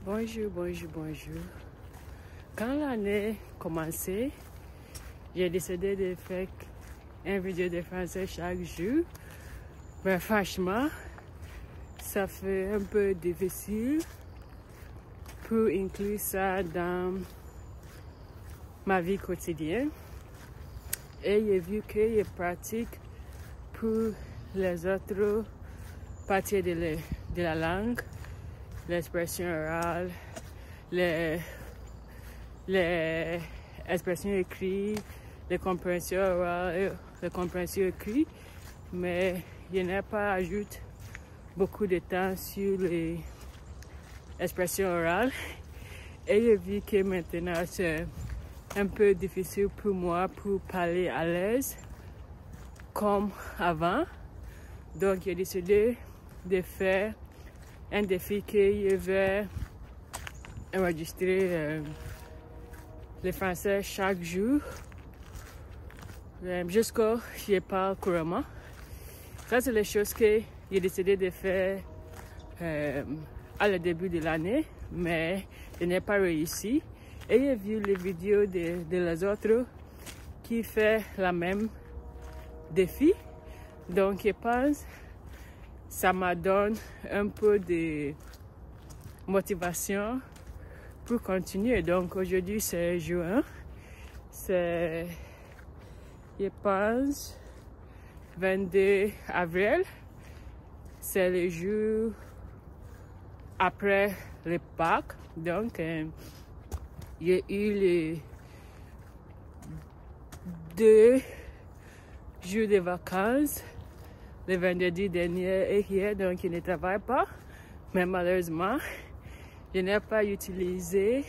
Bonjour. Quand l'année commençait, j'ai décidé de faire une vidéo de français chaque jour. Mais franchement, ça fait un peu difficile pour inclure ça dans ma vie quotidienne. Et j'ai vu que je pratique pour les autres parties de la langue, l'expression orale, les expressions écrites, les compréhensions orales, les compréhensions écrites, mais je n'ai pas ajouté beaucoup de temps sur les expressions orales. Et j'ai vu que maintenant c'est un peu difficile pour moi pour parler à l'aise comme avant. Donc j'ai décidé de faire un défi que je vais enregistrer le français chaque jour jusqu'à ce que je parle couramment. Ça, c'est les choses que j'ai décidé de faire à le début de l'année, mais je n'ai pas réussi. Et j'ai vu les vidéos de les autres qui font la même défi. Donc, je pense que ça m'a donné un peu de motivation pour continuer. Donc, aujourd'hui, c'est juin. C'est, je pense, 22 avril. C'est le jour après le Pâques. Donc, j'ai eu les 2 jours de vacances le vendredi dernier et hier, donc je ne travaille pas. Mais malheureusement, je n'ai pas utilisé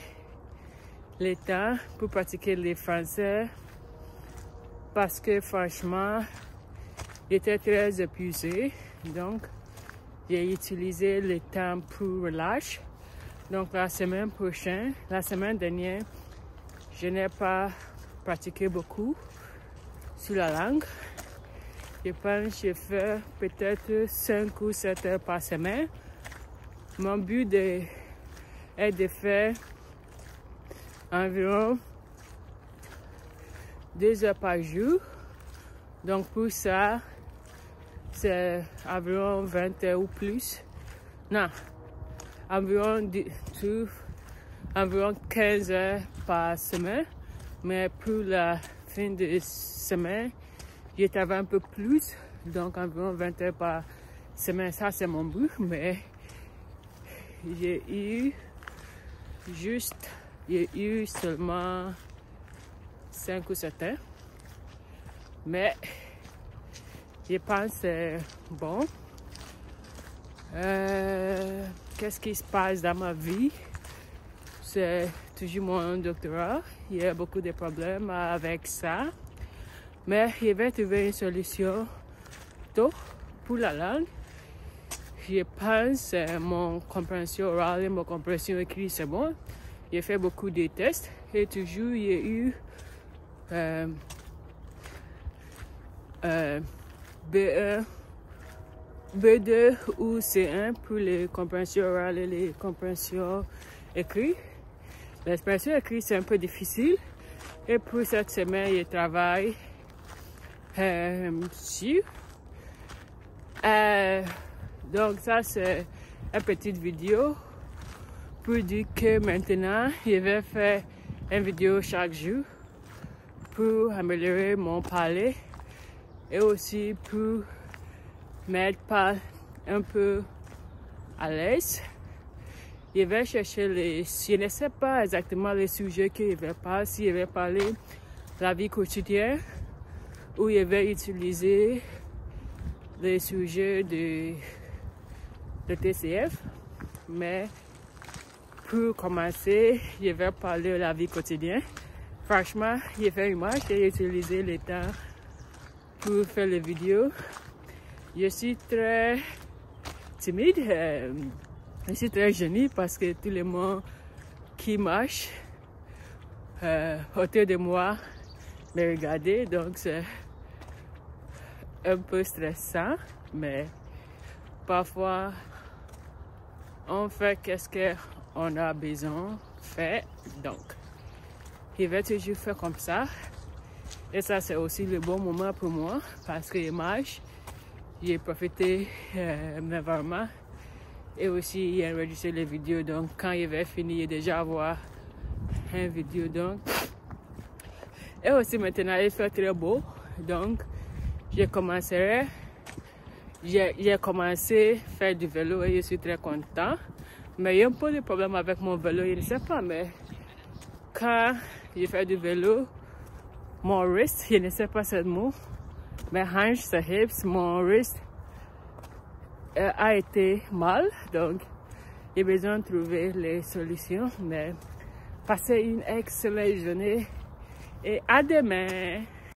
le temps pour pratiquer le français parce que franchement, j'étais très épuisée. Donc, j'ai utilisé le temps pour relâcher. Donc, la semaine prochaine, la semaine dernière, je n'ai pas pratiqué beaucoup sur la langue. Je pense que je fais peut-être 5 ou 7 heures par semaine. Mon but est de faire environ 2 heures par jour. Donc pour ça, c'est environ 20 heures ou plus. Non, environ 15 heures par semaine. Mais pour la fin de semaine, je travaille un peu plus. Donc environ 20 heures par semaine. Ça, c'est mon but. Mais j'ai eu seulement 5 ou 7 heures. Mais je pense que c'est bon. Qu'est-ce qui se passe dans ma vie? C'est toujours mon doctorat. Il y a beaucoup de problèmes avec ça. Mais je vais trouver une solution tôt pour la langue. Je pense que mon compréhension orale et mon compréhension écrite, c'est bon. J'ai fait beaucoup de tests et toujours il y a eu B1, B2 ou C1 pour les compréhensions orales et les compréhensions écrites. L'expression écrite, c'est un peu difficile. Et pour cette semaine, je travaille sur. Donc ça, c'est une petite vidéo pour dire que maintenant, je vais faire une vidéo chaque jour pour améliorer mon parler et aussi pour m'aider par un peu à l'aise. Je vais chercher je ne sais pas exactement les sujets que je vais parler, si je vais parler de la vie quotidienne ou je vais utiliser les sujets de TCF. Mais pour commencer, je vais parler de la vie quotidienne. Franchement, j'ai fait une marche et j'ai utilisé le temps pour faire les vidéos. Je suis très timide. Je suis très gênée parce que tout le monde qui marche autour de moi me regarde. Donc c'est un peu stressant, mais parfois on fait qu'est-ce on a besoin de faire. Donc, je vais toujours faire comme ça. Et ça, c'est aussi le bon moment pour moi parce que je marche. J'ai profité de l'environnement et aussi enregistrer les vidéos. Donc, quand je vais finir, déjà avoir une vidéo. Donc, et aussi maintenant, il fait très beau. Donc, j'ai commencé à faire du vélo et je suis très content. Mais il y a un peu de problème avec mon vélo, je ne sais pas, mais quand je fais du vélo, mon wrist, je ne sais pas ce mot, mes hanches, ses hips, mon wrist a été mal. Donc, j'ai besoin de trouver les solutions. Mais passez une excellente journée et à demain.